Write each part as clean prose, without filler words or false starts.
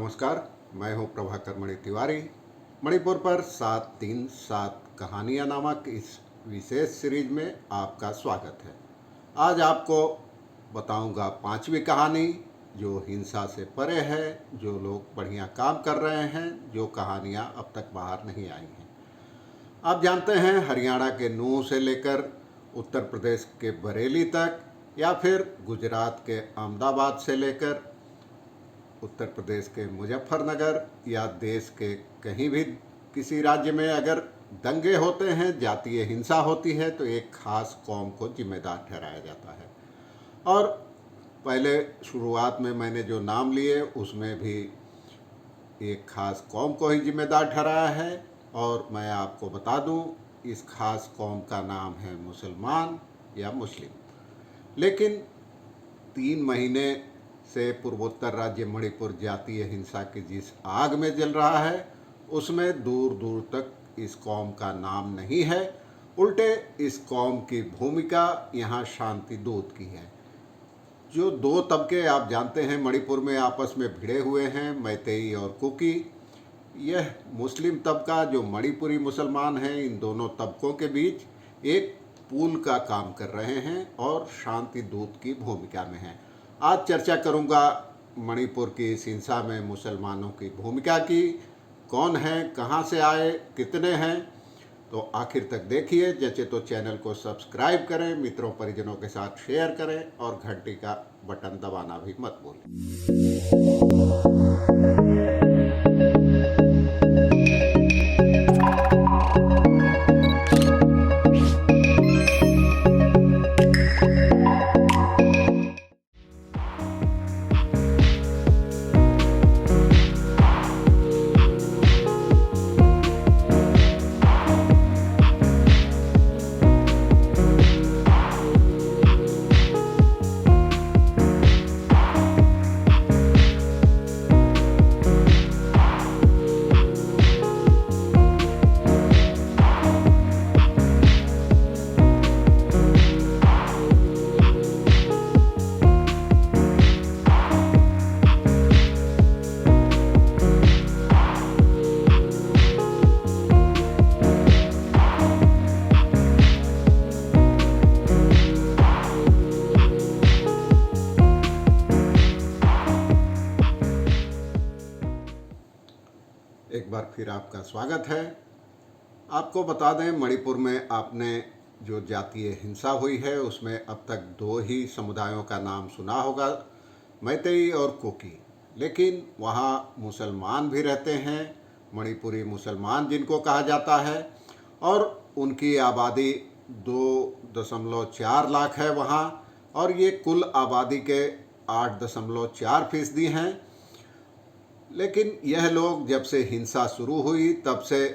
नमस्कार, मैं हूं प्रभाकर मणि तिवारी। मणिपुर पर 737 कहानियां नामक इस विशेष सीरीज में आपका स्वागत है। आज आपको बताऊंगा पांचवी कहानी, जो हिंसा से परे है, जो लोग बढ़िया काम कर रहे हैं, जो कहानियां अब तक बाहर नहीं आई हैं। आप जानते हैं, हरियाणा के नूंह से लेकर उत्तर प्रदेश के बरेली तक, या फिर गुजरात के अहमदाबाद से लेकर उत्तर प्रदेश के मुजफ्फरनगर, या देश के कहीं भी किसी राज्य में अगर दंगे होते हैं, जातीय हिंसा होती है, तो एक खास कौम को जिम्मेदार ठहराया जाता है। और पहले शुरुआत में मैंने जो नाम लिए उसमें भी एक खास कौम को ही जिम्मेदार ठहराया है। और मैं आपको बता दूं, इस खास कौम का नाम है मुसलमान या मुस्लिम। लेकिन 3 महीने से पूर्वोत्तर राज्य मणिपुर जातीय हिंसा की जिस आग में जल रहा है, उसमें दूर दूर तक इस कौम का नाम नहीं है। उल्टे इस कौम की भूमिका यहाँ शांति दूत की है। जो 2 तबके आप जानते हैं मणिपुर में आपस में भिड़े हुए हैं, मैतेई और कुकी। यह मुस्लिम तबका जो मणिपुरी मुसलमान हैं, इन दोनों तबकों के बीच एक पुल का काम कर रहे हैं और शांति दूत की भूमिका में हैं। आज चर्चा करूंगा मणिपुर की इस हिंसा में मुसलमानों की भूमिका की। कौन है, कहां से आए, कितने हैं, तो आखिर तक देखिए। जैसे तो चैनल को सब्सक्राइब करें, मित्रों परिजनों के साथ शेयर करें और घंटी का बटन दबाना भी मत भूलें। एक बार फिर आपका स्वागत है। आपको बता दें, मणिपुर में आपने जो जातीय हिंसा हुई है उसमें अब तक 2 ही समुदायों का नाम सुना होगा, मैतेई और कुकी। लेकिन वहाँ मुसलमान भी रहते हैं, मणिपुरी मुसलमान जिनको कहा जाता है, और उनकी आबादी 2.4 लाख है वहाँ, और ये कुल आबादी के 8.4% हैं। लेकिन यह लोग जब से हिंसा शुरू हुई तब से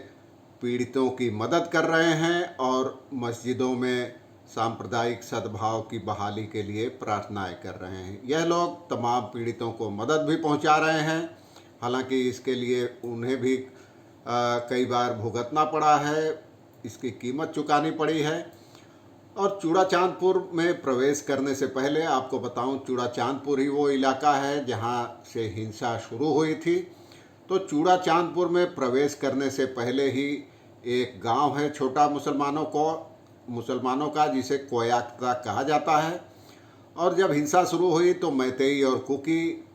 पीड़ितों की मदद कर रहे हैं और मस्जिदों में सांप्रदायिक सद्भाव की बहाली के लिए प्रार्थनाएं कर रहे हैं। यह लोग तमाम पीड़ितों को मदद भी पहुंचा रहे हैं। हालांकि इसके लिए उन्हें भी कई बार भुगतना पड़ा है, इसकी कीमत चुकानी पड़ी है। और चूड़ाचांदपुर में प्रवेश करने से पहले आपको बताऊं, चूड़ाचांदपुर ही वो इलाका है जहां से हिंसा शुरू हुई थी। तो चूड़ाचांदपुर में प्रवेश करने से पहले ही एक गांव है छोटा मुसलमानों का, जिसे कोयाक्ता कहा जाता है। और जब हिंसा शुरू हुई तो मैतेई और कुकी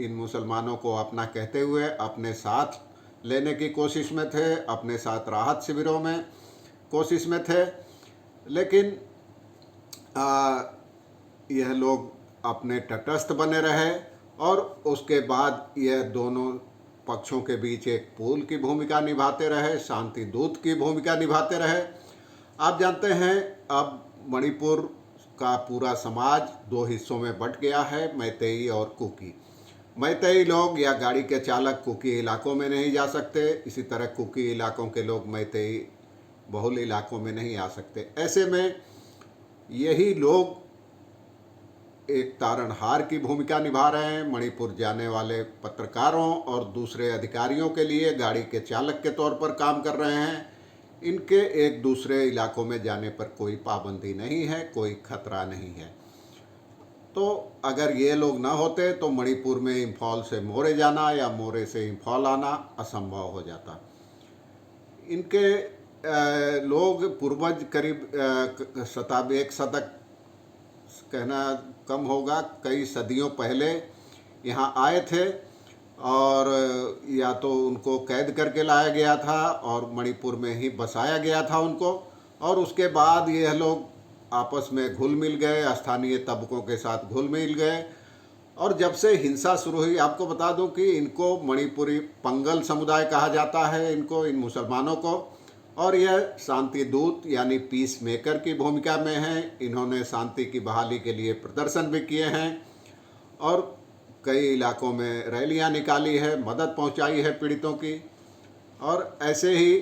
इन मुसलमानों को अपना कहते हुए अपने साथ लेने की कोशिश में थे, अपने साथ राहत शिविरों में कोशिश में थे। लेकिन यह लोग अपने तटस्थ बने रहे और उसके बाद यह दोनों पक्षों के बीच एक पुल की भूमिका निभाते रहे, शांति दूत की भूमिका निभाते रहे। आप जानते हैं, अब मणिपुर का पूरा समाज 2 हिस्सों में बंट गया है, मैतेई और कुकी। मैतेई लोग या गाड़ी के चालक कुकी इलाकों में नहीं जा सकते, इसी तरह कुकी इलाकों के लोग मैतेई बहुल इलाकों में नहीं आ सकते। ऐसे में यही लोग एक तारणहार की भूमिका निभा रहे हैं। मणिपुर जाने वाले पत्रकारों और दूसरे अधिकारियों के लिए गाड़ी के चालक के तौर पर काम कर रहे हैं। इनके एक दूसरे इलाकों में जाने पर कोई पाबंदी नहीं है, कोई खतरा नहीं है। तो अगर ये लोग ना होते तो मणिपुर में इम्फॉल से मोरे जाना या मोरे से इम्फॉल आना असंभव हो जाता। इनके लोग पूर्वज करीब शताब्दी, एक शतक कहना कम होगा, कई सदियों पहले यहाँ आए थे और या तो उनको कैद करके लाया गया था और मणिपुर में ही बसाया गया था उनको, और उसके बाद ये लोग आपस में घुल मिल गए, स्थानीय तबकों के साथ घुल मिल गए। और जब से हिंसा शुरू हुई, आपको बता दूं कि इनको मणिपुरी पंगल समुदाय कहा जाता है, इनको, इन मुसलमानों को, और यह शांति दूत यानी पीस मेकर की भूमिका में हैं। इन्होंने शांति की बहाली के लिए प्रदर्शन भी किए हैं और कई इलाकों में रैलियां निकाली है, मदद पहुंचाई है पीड़ितों की। और ऐसे ही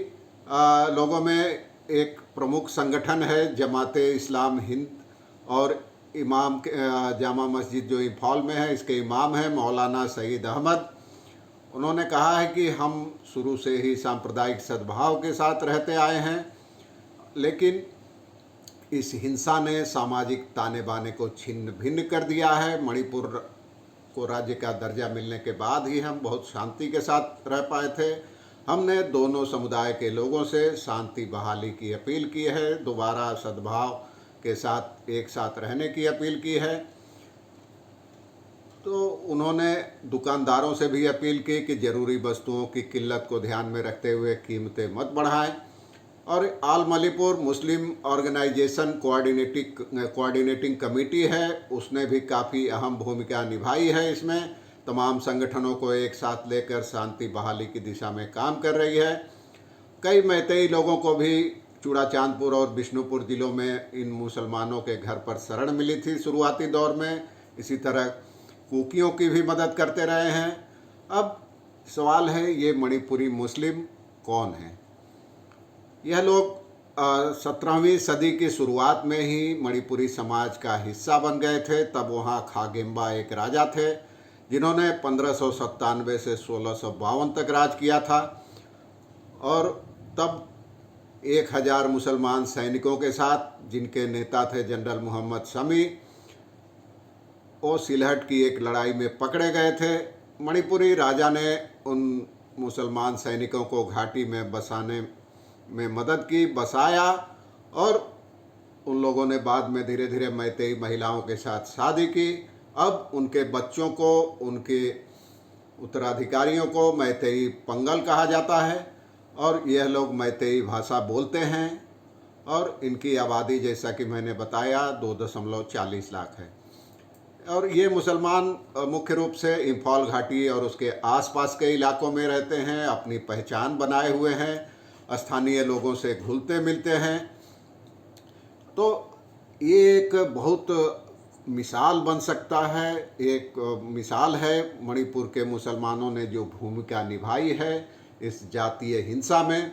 लोगों में एक प्रमुख संगठन है जमाते इस्लाम हिंद, और इमाम जामा मस्जिद जो इम्फॉल में है, इसके इमाम हैं मौलाना सईद अहमद। उन्होंने कहा है कि हम शुरू से ही सांप्रदायिक सद्भाव के साथ रहते आए हैं, लेकिन इस हिंसा ने सामाजिक ताने बाने को छिन्न भिन्न कर दिया है। मणिपुर को राज्य का दर्जा मिलने के बाद ही हम बहुत शांति के साथ रह पाए थे। हमने दोनों समुदाय के लोगों से शांति बहाली की अपील की है, दोबारा सद्भाव के साथ एक साथ रहने की अपील की है। तो उन्होंने दुकानदारों से भी अपील की कि ज़रूरी वस्तुओं की किल्लत को ध्यान में रखते हुए कीमतें मत बढ़ाएं। और ऑल मणिपुर मुस्लिम ऑर्गेनाइजेशन कोऑर्डिनेटिंग कमेटी है, उसने भी काफ़ी अहम भूमिका निभाई है इसमें, तमाम संगठनों को एक साथ लेकर शांति बहाली की दिशा में काम कर रही है। कई मैतेई लोगों को भी चूड़ाचांदपुर और बिष्णुपुर जिलों में इन मुसलमानों के घर पर शरण मिली थी शुरुआती दौर में। इसी तरह कुकियों की भी मदद करते रहे हैं। अब सवाल है, ये मणिपुरी मुस्लिम कौन हैं? यह लोग 17वीं सदी की शुरुआत में ही मणिपुरी समाज का हिस्सा बन गए थे। तब वहाँ खागेम्बा एक राजा थे जिन्होंने 1597 से 1652 तक राज किया था, और तब 1000 मुसलमान सैनिकों के साथ, जिनके नेता थे जनरल मोहम्मद शमी, वो सिलहट की एक लड़ाई में पकड़े गए थे। मणिपुरी राजा ने उन मुसलमान सैनिकों को घाटी में बसाने में मदद की, बसाया, और उन लोगों ने बाद में धीरे धीरे मैतेई महिलाओं के साथ शादी की। अब उनके बच्चों को, उनके उत्तराधिकारियों को मैतेई पंगल कहा जाता है, और यह लोग मैतेई भाषा बोलते हैं, और इनकी आबादी जैसा कि मैंने बताया 2.40 लाख है। और ये मुसलमान मुख्य रूप से इम्फॉल घाटी और उसके आसपास के इलाकों में रहते हैं, अपनी पहचान बनाए हुए हैं, स्थानीय लोगों से घुलते मिलते हैं। तो ये एक बहुत मिसाल बन सकता है, एक मिसाल है मणिपुर के मुसलमानों ने जो भूमिका निभाई है इस जातीय हिंसा में।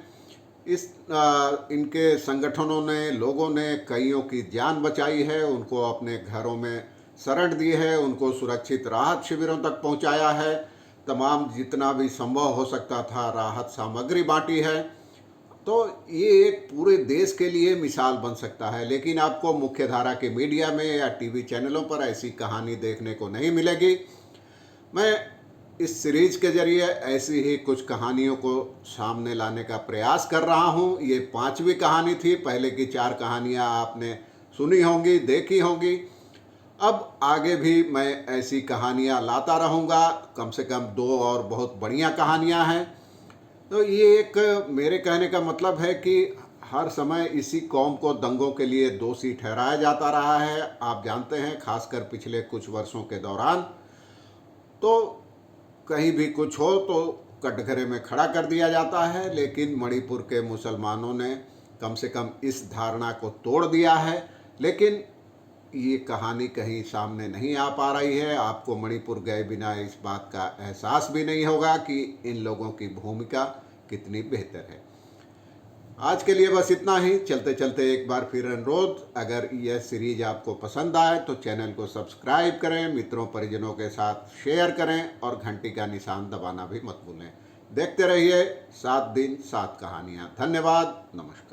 इनके संगठनों ने, लोगों ने कईयों की जान बचाई है, उनको अपने घरों में शरण दी है, उनको सुरक्षित राहत शिविरों तक पहुंचाया है, तमाम जितना भी संभव हो सकता था राहत सामग्री बांटी है। तो ये एक पूरे देश के लिए मिसाल बन सकता है। लेकिन आपको मुख्यधारा के मीडिया में या टीवी चैनलों पर ऐसी कहानी देखने को नहीं मिलेगी। मैं इस सीरीज के जरिए ऐसी ही कुछ कहानियों को सामने लाने का प्रयास कर रहा हूँ। ये 5वीं कहानी थी, पहले की 4 कहानियाँ आपने सुनी होंगी, देखी होंगी। अब आगे भी मैं ऐसी कहानियाँ लाता रहूँगा, कम से कम 2 और बहुत बढ़िया कहानियाँ हैं। तो ये एक मेरे कहने का मतलब है कि हर समय इसी कौम को दंगों के लिए दोषी ठहराया जाता रहा है। आप जानते हैं, खासकर पिछले कुछ वर्षों के दौरान, तो कहीं भी कुछ हो तो कटघरे में खड़ा कर दिया जाता है। लेकिन मणिपुर के मुसलमानों ने कम से कम इस धारणा को तोड़ दिया है। लेकिन ये कहानी कहीं सामने नहीं आ पा रही है। आपको मणिपुर गए बिना इस बात का एहसास भी नहीं होगा कि इन लोगों की भूमिका कितनी बेहतर है। आज के लिए बस इतना ही। चलते चलते एक बार फिर अनुरोध, अगर यह सीरीज आपको पसंद आए तो चैनल को सब्सक्राइब करें, मित्रों परिजनों के साथ शेयर करें और घंटी का निशान दबाना भी मत भूलें। देखते रहिए 7 दिन 7 कहानियाँ। धन्यवाद, नमस्कार।